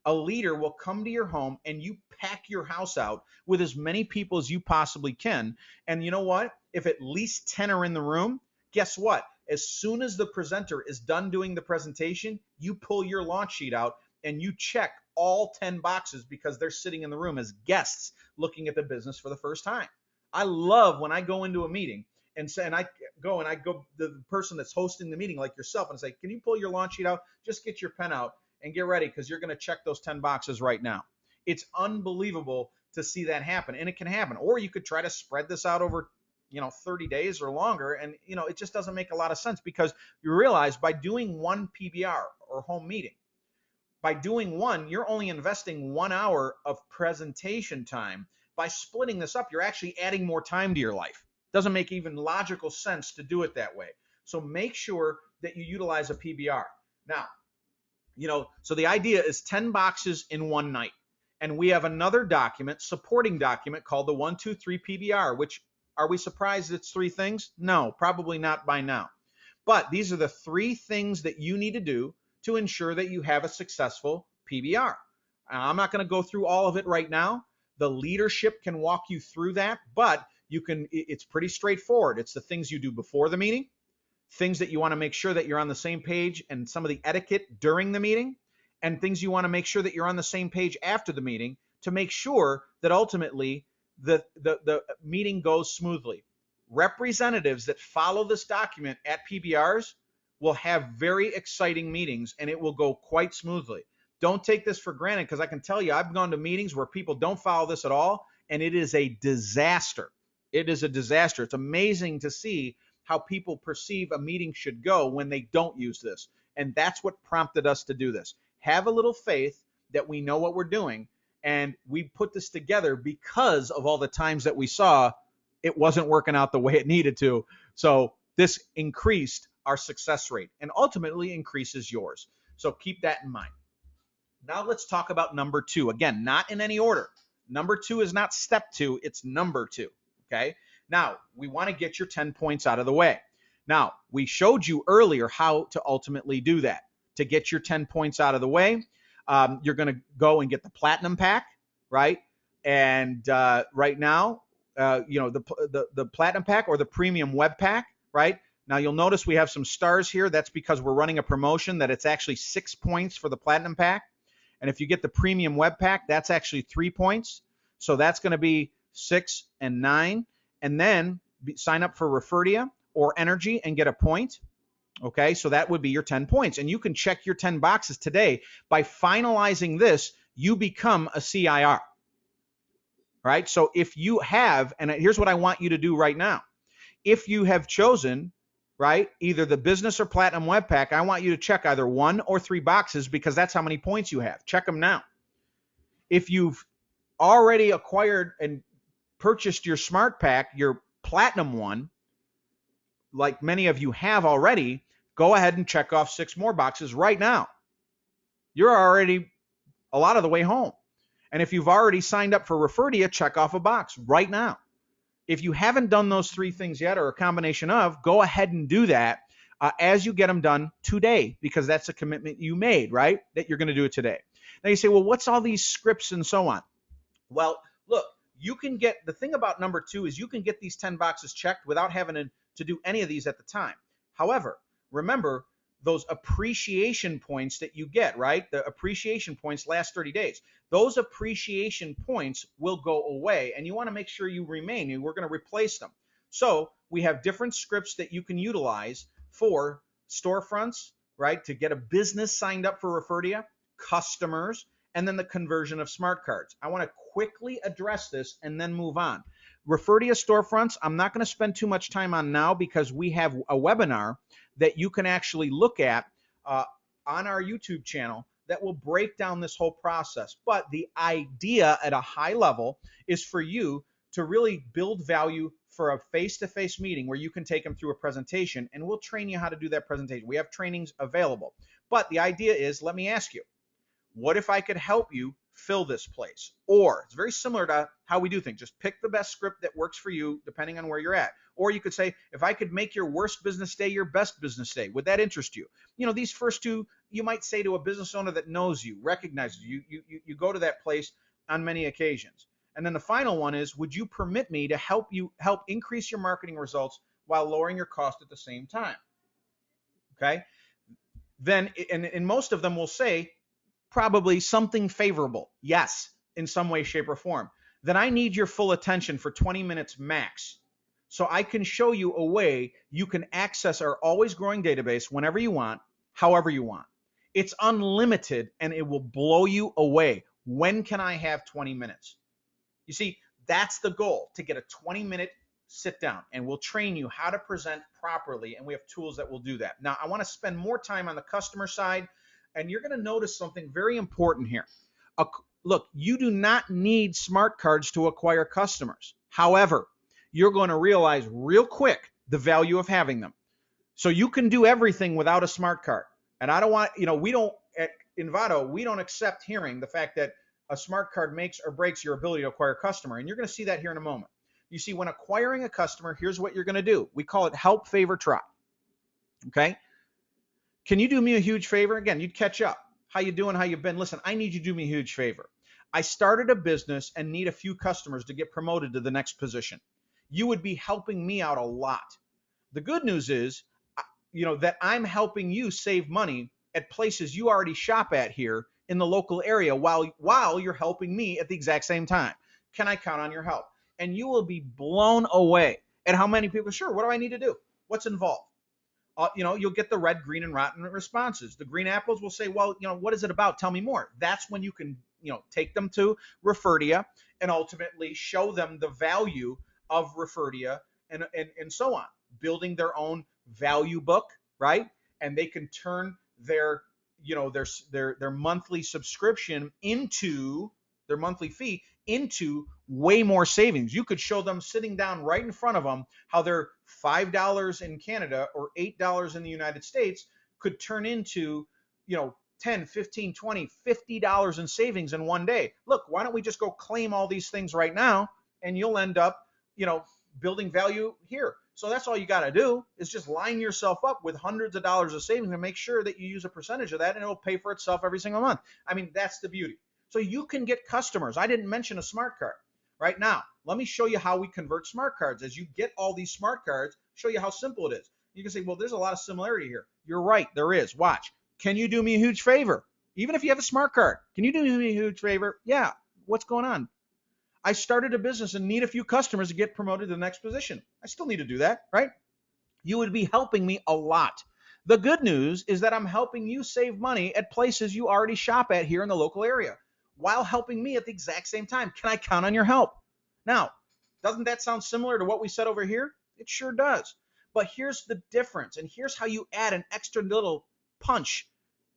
A leader will come to your home and you pack your house out with as many people as you possibly can. And you know what? If at least 10 are in the room, guess what? As soon as the presenter is done doing the presentation, you pull your launch sheet out and you check all 10 boxes, because they're sitting in the room as guests looking at the business for the first time. I love when I go into a meeting and I go the person that's hosting the meeting, like yourself, and say, can you pull your launch sheet out? Just get your pen out and get ready, because you're going to check those 10 boxes right now. It's unbelievable to see that happen, and it can happen. Or you could try to spread this out over 30 days or longer, and it just doesn't make a lot of sense, because you realize by doing one PBR or home meeting, by doing one, you're only investing 1 hour of presentation time. By splitting this up, you're actually adding more time to your life. It doesn't make even logical sense to do it that way. So make sure that you utilize a PBR. Now, so the idea is 10 boxes in one night. And we have another document, supporting document, called the 1, 2, 3 PBR, which, are we surprised it's 3 things? No, probably not by now. But these are the 3 things that you need to do to ensure that you have a successful PBR. I'm not going to go through all of it right now. The leadership can walk you through that, but it's pretty straightforward. It's the things you do before the meeting, things that you want to make sure that you're on the same page, and some of the etiquette during the meeting, and things you want to make sure that you're on the same page after the meeting, to make sure that ultimately the meeting goes smoothly. Representatives that follow this document at PBRs will have very exciting meetings, and it will go quite smoothly. Don't take this for granted, because I can tell you, I've gone to meetings where people don't follow this at all, and it is a disaster. It is a disaster. It's amazing to see how people perceive a meeting should go when they don't use this. And that's what prompted us to do this. Have a little faith that we know what we're doing. And we put this together because of all the times that we saw it wasn't working out the way it needed to. So this increased our success rate and ultimately increases yours. So keep that in mind. Now let's talk about number 2. Again, not in any order. Number 2 is not step 2, it's number 2. Okay. Now, we want to get your 10 points out of the way. Now, we showed you earlier how to ultimately do that. To get your 10 points out of the way, you're going to go and get the platinum pack, right? And right now, the platinum pack or the premium web pack, right? Now, you'll notice we have some stars here. That's because we're running a promotion that it's actually 6 points for the platinum pack. And if you get the premium web pack, that's actually 3 points. So that's going to be 6 and 9. And then sign up for Referdia or Energy and get a point. Okay, so that would be your 10 points. And you can check your 10 boxes today. By finalizing this, you become a CIR. Right? So if you have, and here's what I want you to do right now. If you have chosen, right, either the business or platinum web pack, I want you to check either 1 or 3 boxes, because that's how many points you have. Check them now. If you've already acquired and purchased your smart pack, your platinum one, like many of you have already, go ahead and check off 6 more boxes right now. You're already a lot of the way home. And if you've already signed up for Referdia, check off a box right now. If you haven't done those 3 things yet, or a combination of, go ahead and do that as you get them done today, because that's a commitment you made, right? That you're going to do it today. Now you say, well, what's all these scripts and so on? Well, look, you can get, the thing about number 2 is you can get these 10 boxes checked without having to do any of these at the time. However, remember those appreciation points that you get, right? The appreciation points last 30 days. Those appreciation points will go away, and you want to make sure you remain. We're going to replace them. So we have different scripts that you can utilize for storefronts, right? To get a business signed up for Refer to You, customers, and then the conversion of smart cards. I want to quickly address this and then move on. Refer to You storefronts, I'm not going to spend too much time on now, because we have a webinar that you can actually look at on our YouTube channel that will break down this whole process. But the idea at a high level is for you to really build value for a face-to-face meeting where you can take them through a presentation, and we'll train you how to do that presentation. We have trainings available. But the idea is, let me ask you, what if I could help you fill this place? Or it's very similar to how we do things. Just pick the best script that works for you depending on where you're at. Or you could say, if I could make your worst business day your best business day, would that interest you? You know, these first 2, you might say to a business owner that knows you, recognizes you, you go to that place on many occasions. And then the final one is, would you permit me to help increase your marketing results while lowering your cost at the same time? Okay. Then, and most of them will say, probably something favorable. Yes, in some way, shape, or form. Then I need your full attention for 20 minutes max. So I can show you a way you can access our always growing database whenever you want, however you want. It's unlimited, and it will blow you away. When can I have 20 minutes? You see, that's the goal, to get a 20-minute sit down, and we'll train you how to present properly, and we have tools that will do that. Now, I want to spend more time on the customer side, and you're going to notice something very important here. Look, you do not need smart cards to acquire customers. However, you're going to realize real quick the value of having them. So you can do everything without a smart card. And I don't want, we don't, at InVado, we don't accept hearing the fact that a smart card makes or breaks your ability to acquire a customer. And you're going to see that here in a moment. You see, when acquiring a customer, here's what you're going to do. We call it help, favor, try. Okay? Can you do me a huge favor? Again, you'd catch up. How you doing? How you been? Listen, I need you to do me a huge favor. I started a business and need a few customers to get promoted to the next position. You would be helping me out a lot. The good news is, that I'm helping you save money at places you already shop at here in the local area while you're helping me at the exact same time. Can I count on your help? And you will be blown away at how many people, sure, what do I need to do? What's involved? You'll get the red, green, and rotten responses. The green apples will say, well, what is it about? Tell me more. That's when you can, take them to Refer to You and ultimately show them the value of Refer to You and so on. Building their own value book, right? And they can turn their monthly subscription into their monthly fee into way more savings. You could show them sitting down right in front of them how their $5 in Canada or $8 in the United States could turn into, 10, 15, 20, $50 in savings in one day. Look, why don't we just go claim all these things right now, and you'll end up, building value here. So that's all you got to do is just line yourself up with hundreds of dollars of savings and make sure that you use a percentage of that, and it'll pay for itself every single month. I mean, that's the beauty. So you can get customers. I didn't mention a smart card. Right now, let me show you how we convert smart cards. As you get all these smart cards, show you how simple it is. You can say, well, there's a lot of similarity here. You're right, there is. Watch. Can you do me a huge favor? Even if you have a smart card, can you do me a huge favor? Yeah. What's going on? I started a business and need a few customers to get promoted to the next position. I still need to do that, right? You would be helping me a lot. The good news is that I'm helping you save money at places you already shop at here in the local area, while helping me at the exact same time. Can I count on your help? Now, doesn't that sound similar to what we said over here? It sure does. But here's the difference, and here's how you add an extra little punch,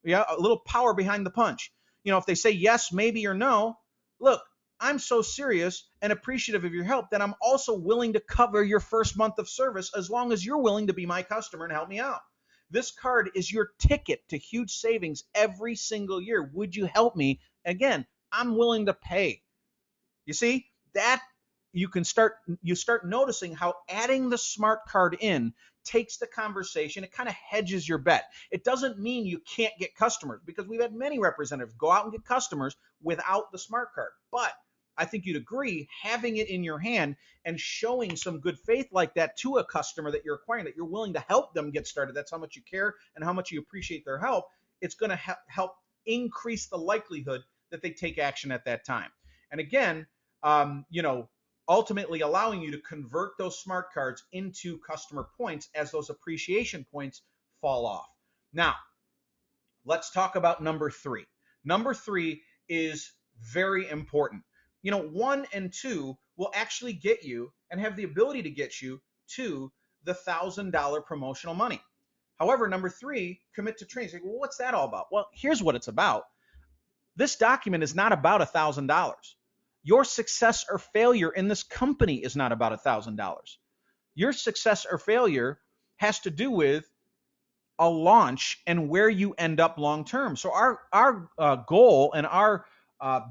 a little power behind the punch. If they say yes, maybe, or no, look, I'm so serious and appreciative of your help that I'm also willing to cover your first month of service as long as you're willing to be my customer and help me out. This card is your ticket to huge savings every single year. Would you help me? Again, I'm willing to pay. You see, that you start noticing how adding the smart card in takes the conversation. It kind of hedges your bet. It doesn't mean you can't get customers, because we've had many representatives go out and get customers without the smart card. But I think you'd agree, having it in your hand and showing some good faith like that to a customer that you're acquiring, that you're willing to help them get started, that's how much you care and how much you appreciate their help, it's going to help increase the likelihood that they take action at that time. And again, ultimately allowing you to convert those smart cards into customer points as those appreciation points fall off. Now, let's talk about number 3. Number 3 is very important. 1 and 2 will actually get you and have the ability to get you to the $1,000 promotional money. However, number 3, commit to training. Well, what's that all about? Well, here's what it's about. This document is not about $1,000. Your success or failure in this company is not about $1,000. Your success or failure has to do with a launch and where you end up long term. So our goal and our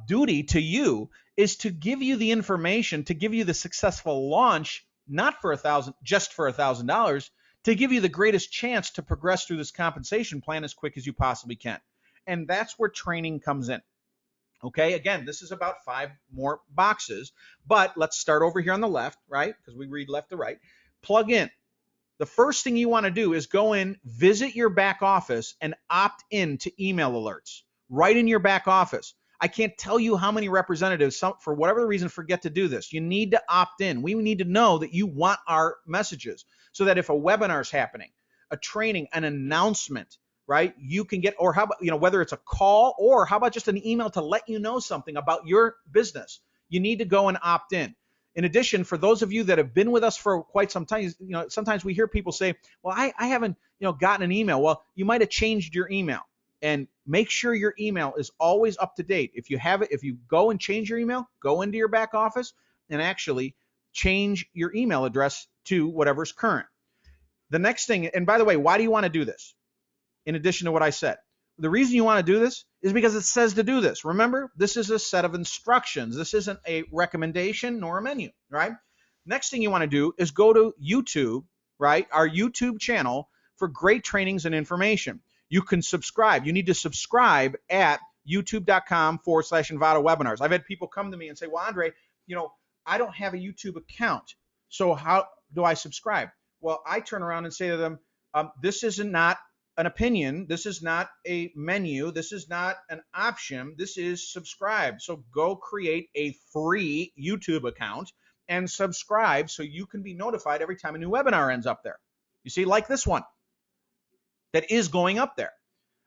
duty to you is to give you the information, to give you the successful launch, not for just for $1,000, to give you the greatest chance to progress through this compensation plan as quick as you possibly can. And that's where training comes in. Okay, again, this is about 5 more boxes, but let's start over here on the left, right? Because we read left to right. Plug in. The first thing you want to do is go in, visit your back office, and opt in to email alerts right in your back office. I can't tell you how many representatives, for whatever reason, forget to do this. You need to opt in. We need to know that you want our messages so that if a webinar is happening, a training, an announcement, right, you can get, or how about, whether it's a call or how about just an email to let you know something about your business, you need to go and opt in. In addition, for those of you that have been with us for quite some time, sometimes we hear people say, well, I haven't, gotten an email. Well, you might have changed your email, and make sure your email is always up to date. If you have it, if you go and change your email, go into your back office and actually change your email address to whatever's current. The next thing, and by the way, why do you want to do this? In addition to what I said, the reason you want to do this is because it says to do this. Remember, this is a set of instructions. This isn't a recommendation nor a menu, right? Next thing you want to do is go to YouTube, right? Our YouTube channel for great trainings and information. You can subscribe. You need to subscribe at youtube.com/InVado Webinars. I've had people come to me and say, well, Andre, I don't have a YouTube account. So how do I subscribe? Well, I turn around and say to them, this is not an opinion. This is not a menu. This is not an option. This is subscribe. So go create a free YouTube account and subscribe so you can be notified every time a new webinar ends up there. You see, like this one that is going up there,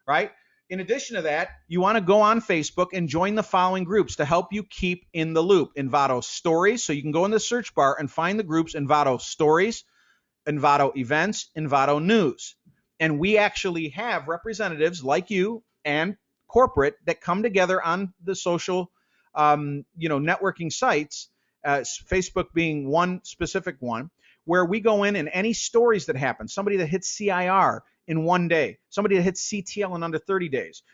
right? In addition to that, you want to go on Facebook and join the following groups to help you keep in the loop. InVado Stories. So you can go in the search bar and find the groups InVado Stories, InVado Events, InVado News. And we actually have representatives like you and corporate that come together on the social, networking sites, Facebook being one specific one, where we go in and any stories that happen, somebody that hits CIR in 1 day, somebody that hits CTL in under 30 days,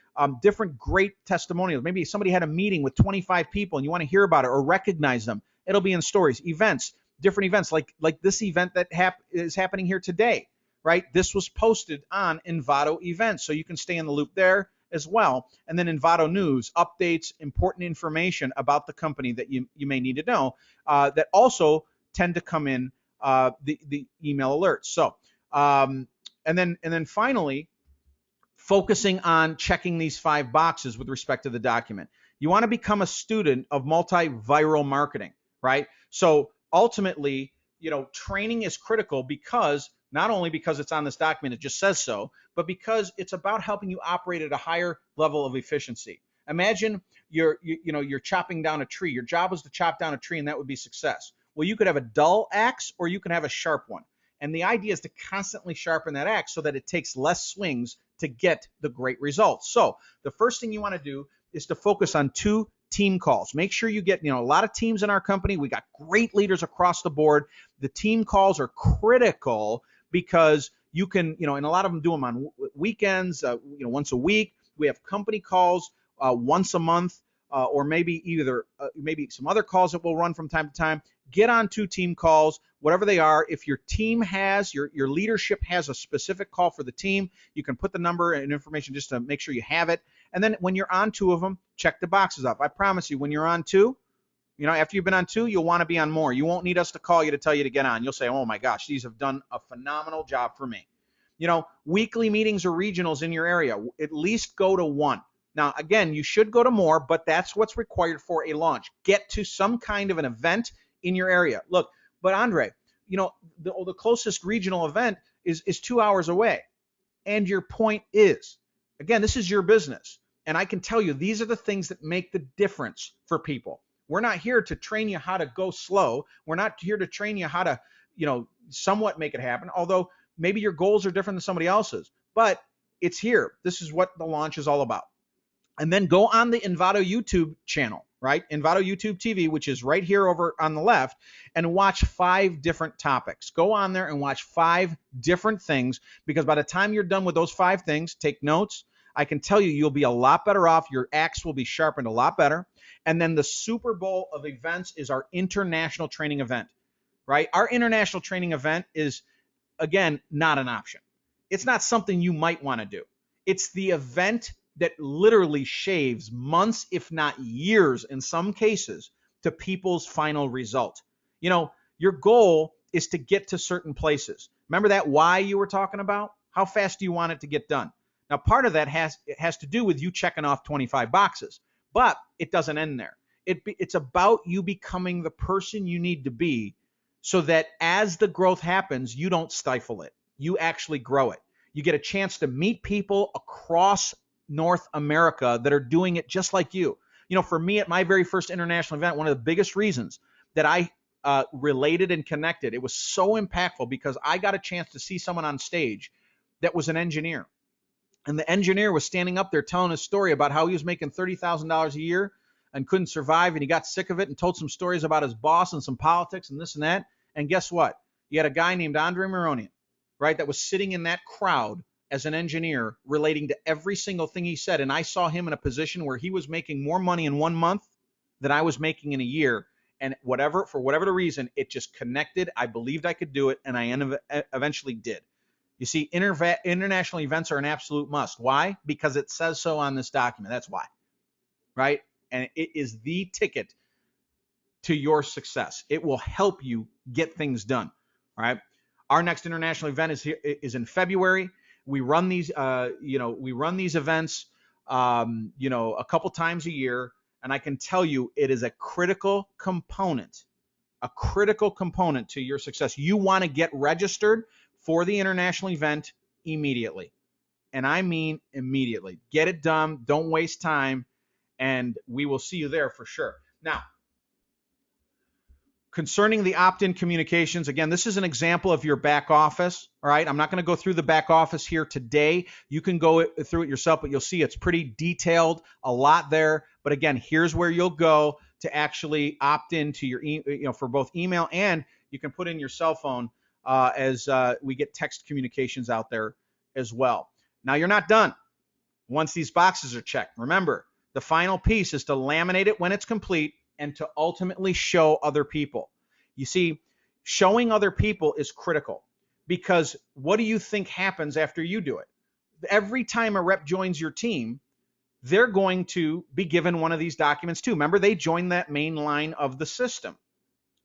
different great testimonials. Maybe somebody had a meeting with 25 people and you want to hear about it or recognize them. It'll be in stories, events, different events like this event that is happening here today. Right? This was posted on InVado Events, so you can stay in the loop there as well. And then InVado News, updates, important information about the company that you may need to know that also tend to come in the email alerts. So, and then finally, focusing on checking these 5 boxes with respect to the document. You want to become a student of multi-viral marketing, right? So ultimately, training is critical because not only because it's on this document, it just says so, but because it's about helping you operate at a higher level of efficiency. Imagine you're chopping down a tree. Your job was to chop down a tree, and that would be success. Well, you could have a dull axe or you can have a sharp one. And the idea is to constantly sharpen that axe so that it takes less swings to get the great results. So the first thing you want to do is to focus on 2 team calls. Make sure you get, a lot of teams in our company. We got great leaders across the board. The team calls are critical because you can, and a lot of them do them on weekends, once a week. We have company calls once a month. or maybe maybe some other calls that we'll run from time to time. Get on 2 team calls, whatever they are. If your team has, your leadership has a specific call for the team, you can put the number and information just to make sure you have it. And then when you're on 2 of them, check the boxes off. I promise you, when you're on 2, after you've been on 2, you'll want to be on more. You won't need us to call you to tell you to get on. You'll say, oh my gosh, these have done a phenomenal job for me. Weekly meetings or regionals in your area, at least go to 1. Now, again, you should go to more, but that's what's required for a launch. Get to some kind of an event in your area. Look, but Andre, the closest regional event is 2 hours away. And your point is, again, this is your business. And I can tell you, these are the things that make the difference for people. We're not here to train you how to go slow. We're not here to train you how to, somewhat make it happen. Although maybe your goals are different than somebody else's, but it's here. This is what the launch is all about. And then go on the InVado YouTube channel, right? InVado YouTube TV, which is right here over on the left, and watch 5 different topics. Go on there and watch 5 different things, because by the time you're done with those 5 things, take notes. I can tell you, you'll be a lot better off. Your axe will be sharpened a lot better. And then the Super Bowl of events is our international training event, right? Our international training event is, again, not an option. It's not something you might want to do. It's the event that literally shaves months, if not years in some cases, to people's final result. Your goal is to get to certain places. Remember that why you were talking about? How fast do you want it to get done? Now, part of that has to do with you checking off 25 boxes, but it doesn't end there. It's about you becoming the person you need to be, so that as the growth happens, you don't stifle it. You actually grow it. You get a chance to meet people across North America that are doing it just like you. For me, at my very first international event, one of the biggest reasons that I related and connected, it was so impactful because I got a chance to see someone on stage that was an engineer. And the engineer was standing up there telling his story about how he was making $30,000 a year and couldn't survive, and he got sick of it, and told some stories about his boss and some politics and this and that. And guess what? You had a guy named Andre Maronian, right, that was sitting in that crowd as an engineer relating to every single thing he said. And I saw him in a position where he was making more money in 1 month than I was making in a year. And for whatever the reason, it just connected. I believed I could do it, and I eventually did. You see, international events are an absolute must. Why? Because it says so on this document. That's why, right? And it is the ticket to your success. It will help you get things done, all right? Our next international event is in February. We run these, events, a couple times a year, and I can tell you it is a critical component to your success. You want to get registered for the international event immediately. And I mean immediately. Get it done. Don't waste time. And we will see you there for sure. Now, concerning the opt-in communications, again, this is an example of your back office. All right. I'm not going to go through the back office here today. You can go through it yourself, but you'll see it's pretty detailed, a lot there. But again, here's where you'll go to actually opt into your, for both email, and you can put in your cell phone as we get text communications out there as well. Now, you're not done once these boxes are checked. Remember, the final piece is to laminate it when it's complete and to ultimately show other people. You see, showing other people is critical, because what do you think happens after you do it? Every time a rep joins your team, they're going to be given one of these documents too. Remember, they join that main line of the system.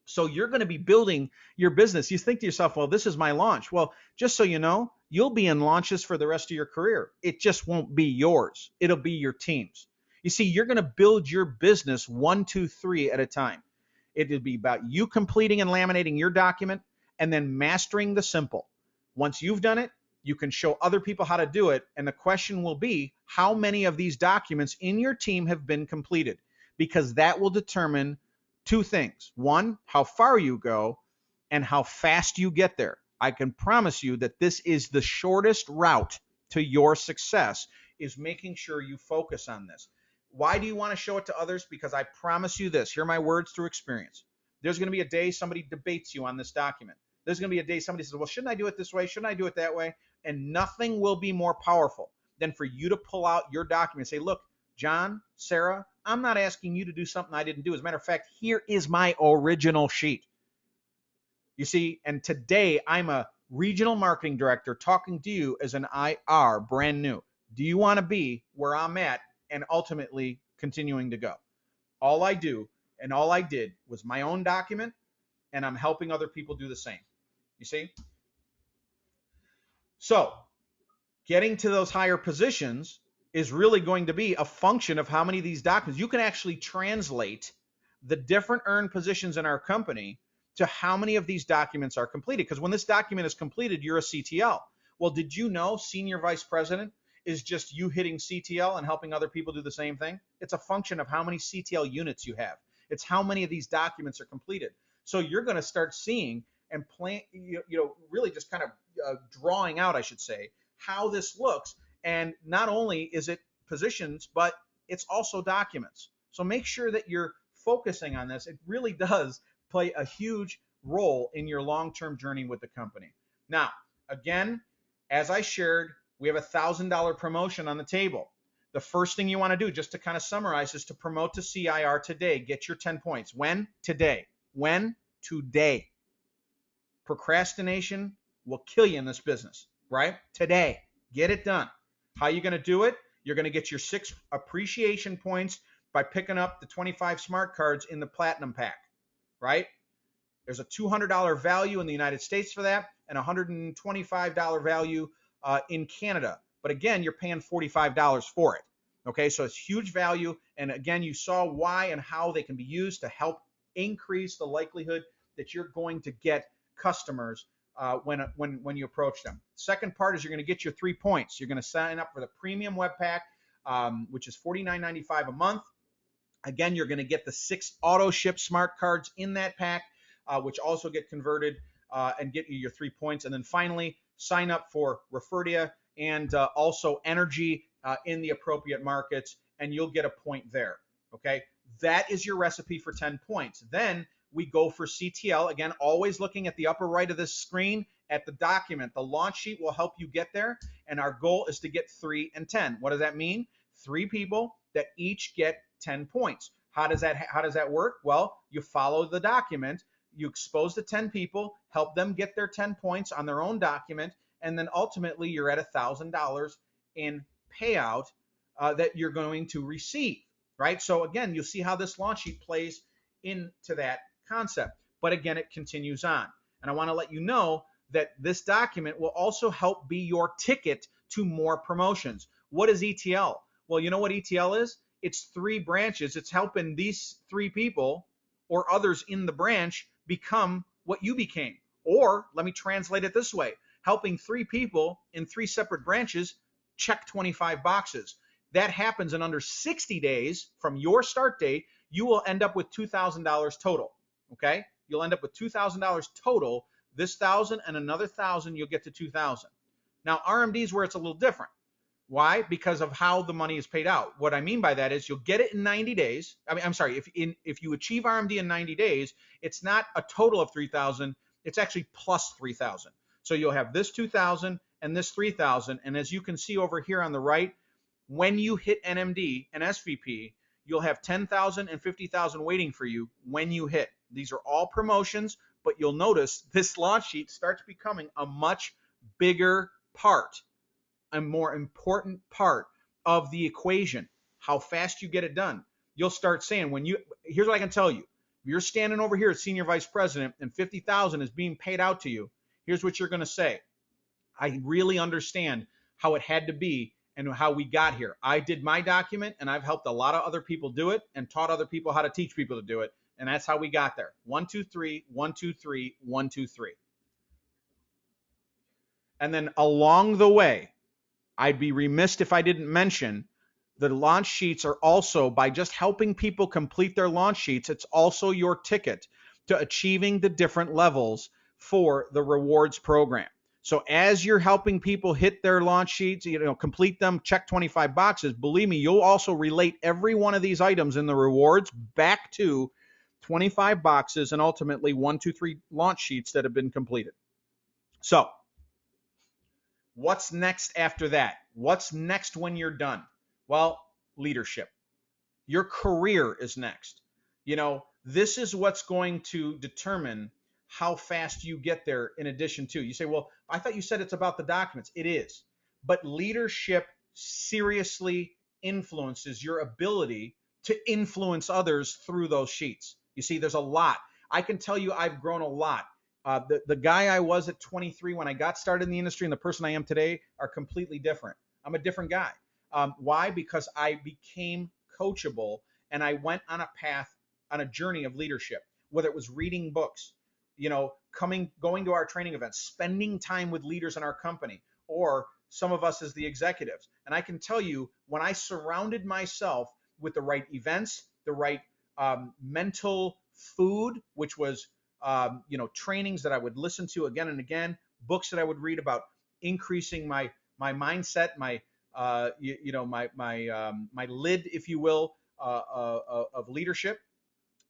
So you're going to be building your business. You think to yourself, well, this is my launch. Well, just so you know, you'll be in launches for the rest of your career. It just won't be yours. It'll be your team's. You see, you're going to build your business 1, 2, 3 at a time. It'll be about you completing and laminating your document and then mastering the simple. Once you've done it, you can show other people how to do it. And the question will be, how many of these documents in your team have been completed? Because that will determine 2 things. 1, how far you go, and how fast you get there. I can promise you that this is the shortest route to your success, is making sure you focus on this. Why do you want to show it to others? Because I promise you this, hear my words through experience. There's going to be a day somebody debates you on this document. There's going to be a day somebody says, well, shouldn't I do it this way? Shouldn't I do it that way? And nothing will be more powerful than for you to pull out your document and say, look, John, Sarah, I'm not asking you to do something I didn't do. As a matter of fact, here is my original sheet. You see, and today I'm a regional marketing director talking to you as an IR, brand new. Do you want to be where I'm at and ultimately continuing to go? All I do and all I did was my own document, and I'm helping other people do the same. You see? So getting to those higher positions is really going to be a function of how many of these documents. You can actually translate the different earned positions in our company to how many of these documents are completed. Because when this document is completed, you're a CTL. Well, did you know senior vice president is just you hitting CTL and helping other people do the same thing? It's a function of how many CTL units you have. It's how many of these documents are completed. So you're going to start seeing and plan, really just kind of drawing out, I should say, how this looks. And not only is it positions, but it's also documents. So make sure that you're focusing on this. It really does play a huge role in your long-term journey with the company. Now, again, as I shared, we have a $1,000 promotion on the table. The first thing you want to do, just to kind of summarize, is to promote to CIR today. Get your 10 points. When? Today. When? Today. Procrastination will kill you in this business, right? Today. Get it done. How are you going to do it? You're going to get your 6 appreciation points by picking up the 25 smart cards in the platinum pack, right? There's a $200 value in the United States for that and $125 value in Canada. But again, you're paying $45 for it. Okay, so it's huge value. And again, you saw why and how they can be used to help increase the likelihood that you're going to get customers when you approach them. Second part is you're going to get your 3 points. You're going to sign up for the premium web pack, which is $49.95 a month. Again, you're going to get the 6 auto ship smart cards in that pack, which also get converted and get you your 3 points. And then finally, sign up for Referdia and also energy in the appropriate markets, and you'll get a point there. Okay, that is your recipe for 10 points. Then we go for CTL. Again, always looking at the upper right of this screen at the document. The launch sheet will help you get there, and our goal is to get 3 and 10. What does that mean? 3 people that each get 10 points. How does that work? Well, you follow the document, you expose the 10 people, help them get their 10 points on their own document, and then ultimately you're at $1,000 in payout that you're going to receive, right? So again, you'll see how this launch sheet plays into that concept. But again, it continues on. And I want to let you know that this document will also help be your ticket to more promotions. What is ETL? Well, you know what ETL is? It's 3 branches. It's helping these 3 people or others in the branch become what you became. Or let me translate it this way, helping 3 people in 3 separate branches check 25 boxes. That happens in under 60 days from your start date. You will end up with $2,000 total. Okay? You'll end up with $2,000 total. This 1,000 and another 1,000, you'll get to 2,000. Now, RMD is where it's a little different. Why? Because of how the money is paid out. What I mean by that is you'll get it in 90 days. If you achieve RMD in 90 days, it's not a total of 3,000. It's actually plus 3,000. So you'll have this 2,000 and this 3,000. And as you can see over here on the right, when you hit NMD and SVP, you'll have 10,000 and 50,000 waiting for you when you hit. These are all promotions, but you'll notice this launch sheet starts becoming a much bigger part, a more important part of the equation, how fast you get it done. You'll start saying, here's what I can tell you. If you're standing over here as senior vice president and 50,000 is being paid out to you, here's what you're going to say. I really understand how it had to be and how we got here. I did my document, and I've helped a lot of other people do it and taught other people how to teach people to do it. And that's how we got there. 1, 2, 3, 1, 2, 3, 1, 2, 3. And then along the way, I'd be remiss if I didn't mention the launch sheets are also, by just helping people complete their launch sheets, it's also your ticket to achieving the different levels for the rewards program. So as you're helping people hit their launch sheets, complete them, check 25 boxes, believe me, you'll also relate every one of these items in the rewards back to 25 boxes and ultimately 1, 2, 3 launch sheets that have been completed. So what's next after that? What's next when you're done? Well, leadership. Your career is next. This is what's going to determine how fast you get there. In addition to, you say, well, I thought you said it's about the documents. It is. But leadership seriously influences your ability to influence others through those sheets. You see, there's a lot. I can tell you I've grown a lot. The guy I was at 23 when I got started in the industry and the person I am today are completely different. I'm a different guy. Why? Because I became coachable and I went on a path, on a journey of leadership, whether it was reading books, going to our training events, spending time with leaders in our company, or some of us as the executives. And I can tell you, when I surrounded myself with the right events, the right mental food, which was trainings that I would listen to again and again, books that I would read about increasing my mindset, my lid, if you will, of leadership,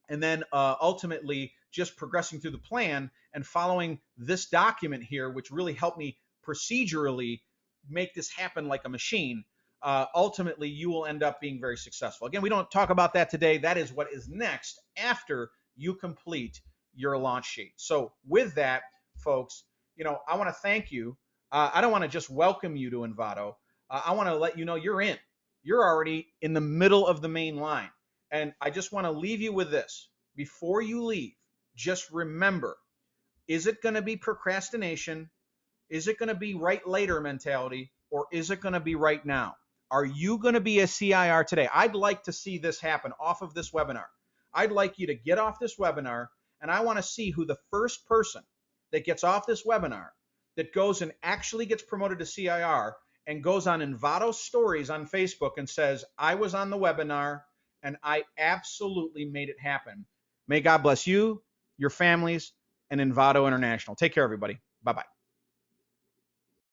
and then ultimately just progressing through the plan and following this document here, which really helped me procedurally make this happen like a machine. Ultimately, you will end up being very successful. Again, we don't talk about that today. That is what is next after you complete your launch sheet. So with that, folks, I want to thank you. I don't want to just welcome you to InVado. I want to let you know you're in. You're already in the middle of the main line. And I just want to leave you with this. Before you leave, just remember, is it going to be procrastination? Is it going to be right later mentality? Or is it going to be right now? Are you going to be a CIR today? I'd like to see this happen off of this webinar. I'd like you to get off this webinar, and I want to see who the first person that gets off this webinar that goes and actually gets promoted to CIR and goes on InVado stories on Facebook and says, I was on the webinar and I absolutely made it happen. May God bless you, your families, and InVado International. Take care, everybody. Bye-bye.